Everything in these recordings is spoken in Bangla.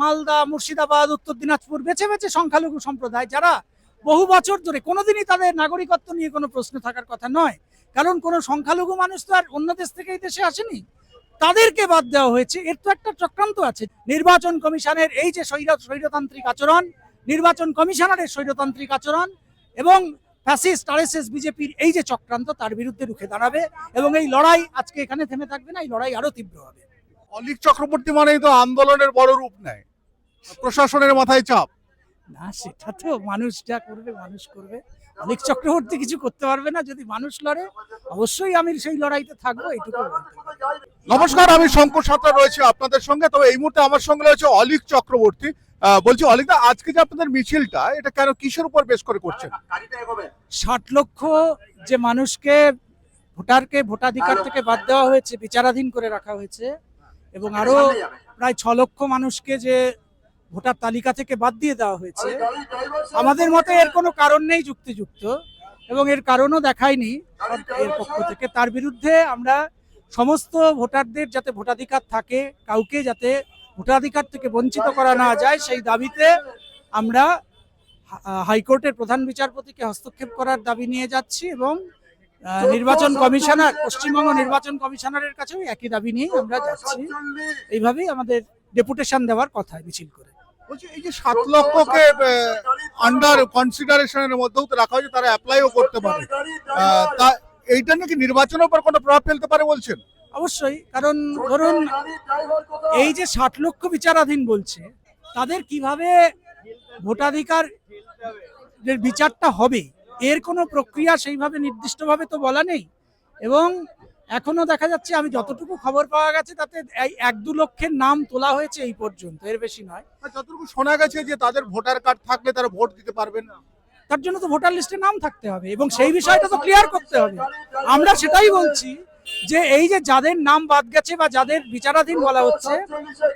মালদা, মুর্শিদাবাদ, উত্তর দিনাজপুর বেছে বেছে সংখ্যালঘু সম্প্রদায় যারা বহু বছর ধরে কোনোদিনই তাদের নাগরিকত্ব নিয়ে কোনো প্রশ্ন থাকার কথা নয়, কারণ কোনো সংখ্যালঘু মানুষ তো আর অন্য দেশ থেকে এই দেশে আসেনি, তাদেরকে বাদ দেওয়া হয়েছে। এর তো একটা চক্রান্ত আছে। নির্বাচন কমিশনের এই যে স্বৈরতান্ত্রিক আচরণ, নির্বাচন কমিশনারের স্বৈরতান্ত্রিক আচরণ এবং ফ্যাসিস্ট আরএসএস বিজেপির এই যে চক্রান্ত, তার বিরুদ্ধে রুখে দাঁড়াবে এবং এই লড়াই আজকে এখানে থেমে থাকবে না, এই লড়াই আরো তীব্র হবে। অলীক চক্রবর্তী মানেই তো আন্দোলনের বড় রূপ নেয়, প্রশাসনের মাথায় চাপ। না, সেটা তো মানুষ যা করবে মানুষ করবে। অলীক চক্রবর্তী কিছু করতে পারবে না। যদি মানুষ লড়ে, অবশ্যই আমি সেই লড়াইতে থাকবো, এইটুকু বলতে পারি। নমস্কার, আমি শঙ্কর সাঁতরা রয়েছে আপনাদের সঙ্গে। তবে এই মুহূর্তে আমার সঙ্গে রয়েছে অলীক চক্রবর্তী। বলছি অলীক দা, আজকে যে আপনাদের মিছিলটা, এটা কেন, কিসের উপর বেশ করে করছেন? 60 লক্ষ যে মানুষকে ভোটাধিকার থেকে বাদ দেওয়া হয়েছে, বিচারাধীন করে রাখা হয়েছে, এবং আরো প্রায় 6 লক্ষ মানুষকে যে ভোটার তালিকা থেকে বাদ দিয়ে দেওয়া হয়েছে, আমাদের মতে এর কোনো কারণ নেই যুক্তিযুক্ত, এবং এর কারণও দেখায়নি সরকারের পক্ষ থেকে। তার বিরুদ্ধে আমরা সমস্ত ভোটারদের যাতে ভোটাধিকার থাকে, কাউকে যাতে ভোটাধিকার থেকে বঞ্চিত করা না যায়, সেই দাবিতে আমরা হাইকোর্টের প্রধান বিচারপতিকে হস্তক্ষেপ করার দাবি নিয়ে যাচ্ছি, এবং নির্বাচন কমিশনার, পশ্চিমবঙ্গ নির্বাচন কমিশনারের কাছেও একই দাবি নিয়ে আমরা যাচ্ছি। এইভাবেই আমাদের ডেপুটেশন দেওয়ার কথা মিছিল করে। বলছি এই যে 7 লক্ষকে আন্ডার কনসিডারেশনের মধ্যেও তো রাখা হয়েছে, তারা অ্যাপ্লাইও করতে পারে, তা এইটা নাকি নির্বাচনের উপর কোনো প্রভাব ফেলতে পারে বলছেন? অবশ্যই, কারণ ধরুন এই যে 60 লক্ষ বিচারাধীন বলছে, তাদের কিভাবে ভোটাধিকার বিচারটা হবে, এর কোনো প্রক্রিয়া সেইভাবে নির্দিষ্টভাবে তো বলা নেই। এবং এখনো দেখা যাচ্ছে, আমি যতটুকু খবর পাওয়া গেছে, তাতে 1-2 লক্ষের নাম তোলা হয়েছে এই পর্যন্ত, এর বেশি নয়। যতটুকু শোনা গেছে যে তাদের ভোটার কার্ড থাকলে তারা ভোট দিতে পারবেন না, তার জন্য তো ভোটার লিস্টে নাম থাকতে হবে, এবং সেই বিষয়টা তো ক্লিয়ার করতে হবে। আমরা সেটাই বলছি যে এই যে যাদের নাম বাদ গেছে বা যাদের বিচারাধীন বলা হচ্ছে,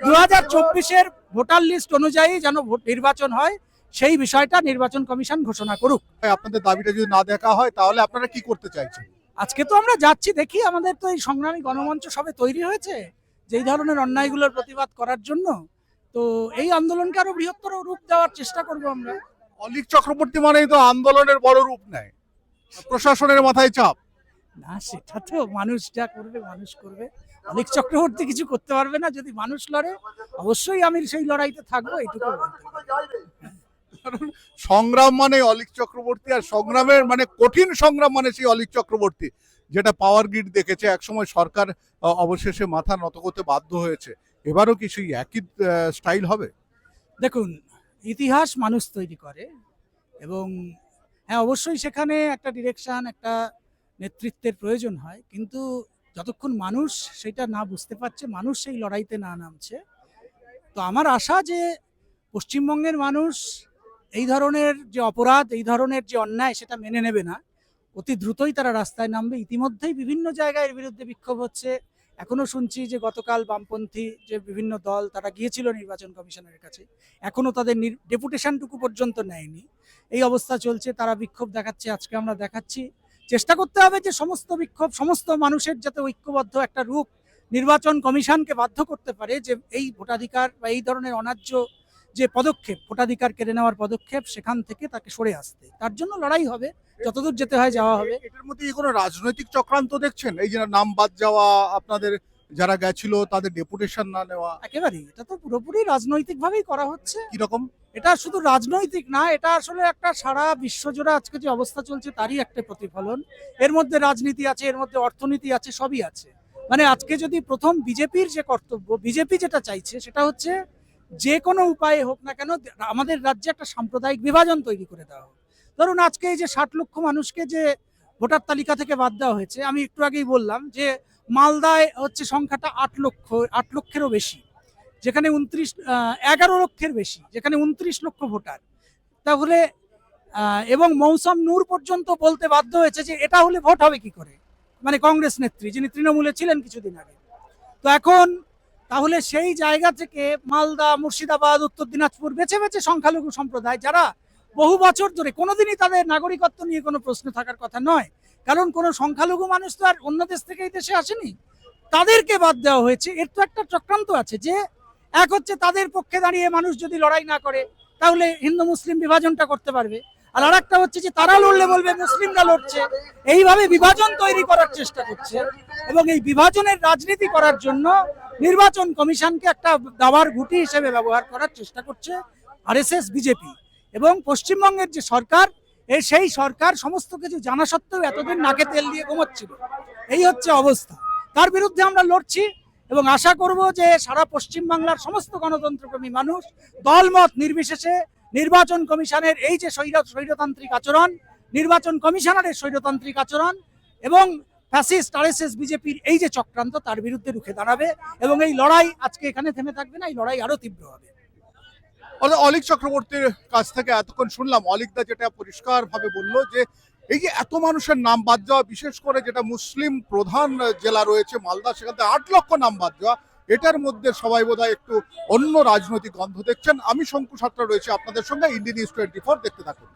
2024-এর ভোটার লিস্ট অনুযায়ী যেন নির্বাচন হয়, সেই বিষয়টা নির্বাচন কমিশন ঘোষণা করুক। আপনাদের দাবিটা যদি না দেখা হয়, তাহলে আপনারা কি করতে চাইছেন? আজকে তো আমরা যাচ্ছি, দেখি, আমাদের তো এই সংগ্রামী গণমঞ্চ সবে তৈরি হয়েছে যেই ধরনের অন্যায়গুলোর প্রতিবাদ করার জন্য। তো এই আন্দোলনকে আরো বৃহত্তর রূপ দেওয়ার চেষ্টা করব আমরা। অলীক চক্রবর্তী মানেই তো আন্দোলনের বড় রূপ নেয়, প্রশাসনের মাথায় চাপ। না, সেটা তো মানুষ যা করবে মানুষ করবে। অলীক চক্রবর্তী কিছু করতে পারবে না। যদি মানুষ লড়ে, অবশ্যই আমি সেই লড়াইতে থাকবো, এইটুকু বলতে পারি। কারণ সংগ্রাম মানে অলীক চক্রবর্তী, আর সংগ্রামের মানে কঠিন সংগ্রাম মানে সেই অলীক চক্রবর্তী, যেটা পাওয়ার গ্রিড দেখেছে একসময়। সরকার অবশেষে মাথা নত করতে বাধ্য হয়েছে। এবারও কি সেই একই স্টাইল হবে? দেখুন, ইতিহাস মানুষ তৈরি করে, এবং হ্যাঁ, অবশ্যই সেখানে একটা ডিরেকশন, একটা নেতৃত্বের প্রয়োজন হয়, কিন্তু যতক্ষণ মানুষ সেটা না বুঝতে পারছে, মানুষ সেই লড়াইতে না নামছে, তো আমার আশা যে পশ্চিমবঙ্গের মানুষ এই ধরনের যে অপরাধ, এই ধরনের যে অন্যায়, সেটা মেনে নেবে না। অতি দ্রুতই তারা রাস্তায় নামবে। ইতিমধ্যেই বিভিন্ন জায়গায় এর বিরুদ্ধে বিক্ষোভ হচ্ছে। এখনো শুনছি যে গতকাল বামপন্থী যে বিভিন্ন দল, তারা গিয়েছিল নির্বাচন কমিশনের কাছে, এখনো তাদের ডেপুটেশনটুকু পর্যন্ত নেয়নি। এই অবস্থা চলছে, তারা বিক্ষোভ দেখাচ্ছে, আজকে আমরা দেখাচ্ছি। চেষ্টা করতে হবে যে সমস্ত বিক্ষোভ, সমস্ত মানুষের যাতে ঐক্যবদ্ধ একটা রূপ নির্বাচন কমিশনকে বাধ্য করতে পারে যে এই ভোটাধিকার বা এই ধরনের অন্যায্য যে পদক্ষেপ, ভোটাধিকার কেড়ে নেওয়ার পদক্ষেপ, সেখান থেকে তাকে সরে আসতে, তার জন্য লড়াই হবে, যতদূর যেতে হয় যাওয়া হবে। এটার মধ্যে কোনো রাজনৈতিক চক্রান্ত দেখছেন? এই যে নাম বাদ যাওয়া, আপনাদের যারা গেছিল তাদের ডেপুটেশন না নেওয়া। একেবারেই, এটা তো পুরোপুরি রাজনৈতিক ভাবেই করা হচ্ছে। কিরকম? এটা শুধু রাজনৈতিক না, এটা আসলে একটা সারা বিশ্বজোড়া আজকে যে অবস্থা চলছে তারই একটা প্রতিফলন। এর মধ্যে রাজনীতি আছে, এর মধ্যে অর্থনীতি আছে, সবই আছে। মানে আজকে যদি প্রথম বিজেপির যে কর্তব্য, বিজেপি যেটা চাইছে সেটা হচ্ছে যে কোনো উপায়ে হোক না কেন আমাদের রাজ্যে একটা সাম্প্রদায়িক বিভাজন তৈরি করে দেওয়া হোক। ধরুন আজকে এই যে 60 লক্ষ মানুষকে যে ভোটার তালিকা থেকে বাদ দেওয়া হয়েছে, আমি একটু আগেই বললাম যে মালদায় হচ্ছে সংখ্যাটা 8 লক্ষেরও বেশি, যেখানে 11 লক্ষের বেশি, যেখানে 29 লক্ষ ভোটার। তাহলে এবং মৌসম নূর পর্যন্ত বলতে বাধ্য হয়েছে যে এটা হলে ভোট হবে কি করে, মানে কংগ্রেস নেত্রী, যিনি তৃণমূলে ছিলেন কিছুদিন আগে। তো এখন তাহলে সেই জায়গা থেকে মালদা, মুর্শিদাবাদ, উত্তর দিনাজপুর বেছে বেছে সংখ্যালঘু সম্প্রদায় যারা বহু বছর ধরে কোনোদিনই তাদের নাগরিকত্ব নিয়ে কোনো প্রশ্ন থাকার কথা নয়, কারণ কোনো সংখ্যালঘু মানুষ তো আর অন্য দেশ থেকে এই দেশে আসেনি, তাদেরকে বাদ দেওয়া হয়েছে। এর তো একটা চক্রান্ত আছে যে এক হচ্ছে তাদের পক্ষে দাঁড়িয়ে মানুষ যদি লড়াই না করে তাহলে হিন্দু মুসলিম বিভাজনটা করতে পারবে, আর আরেকটা হচ্ছে যে তারা লড়লে বলবে মুসলিমরা লড়ছে। এইভাবে বিভাজন তৈরি করার চেষ্টা করছে এবং এই বিভাজনের রাজনীতি করার জন্য নির্বাচন কমিশনকে একটা দাবার ঘুঁটি হিসেবে ব্যবহার করার চেষ্টা করছে আরএসএস বিজেপি। এবং পশ্চিমবঙ্গের যে সরকার, সেই সরকার সমস্ত কিছু জানা সত্ত্বেও এতদিন নাকে তেল দিয়ে ঘুমোচ্ছিল। এই হচ্ছে অবস্থা, তার বিরুদ্ধে আমরা লড়ছি এবং আশা করব যে সারা পশ্চিমবাংলার সমস্ত গণতন্ত্রপ্রেমী মানুষ দলমত নির্বিশেষে নির্বাচন কমিশনের এই যে স্বৈরতান্ত্রিক আচরণ, নির্বাচন কমিশনারের স্বৈরতান্ত্রিক আচরণ এবং ফ্যাসিস্ট আরএসএস বিজেপির এই যে চক্রান্ত, তার বিরুদ্ধে রুখে দাঁড়াবে এবং এই লড়াই আজকে এখানে থেমে থাকবে না, এই লড়াই আরো তীব্র হবে। অলিক চক্রবর্তীর কাছ থেকে এতক্ষণ শুনলাম, অলিকদা যেটা পরিষ্কার ভাবে বললো যে এই যে এত মানুষের নাম বাদ যাওয়া, বিশেষ করে যেটা মুসলিম প্রধান জেলা রয়েছে মালদা, সেখান থেকে 8 লক্ষ নাম বাদ যাওয়া, এটার মধ্যে সবাই বোধহয় একটু অন্য রাজনৈতিক গন্ধ দেখছেন। আমি শঙ্কু সাত্রা রয়েছে আপনাদের সঙ্গে, ইন্ডিয়া নিউজ 24 দেখতে থাকুন।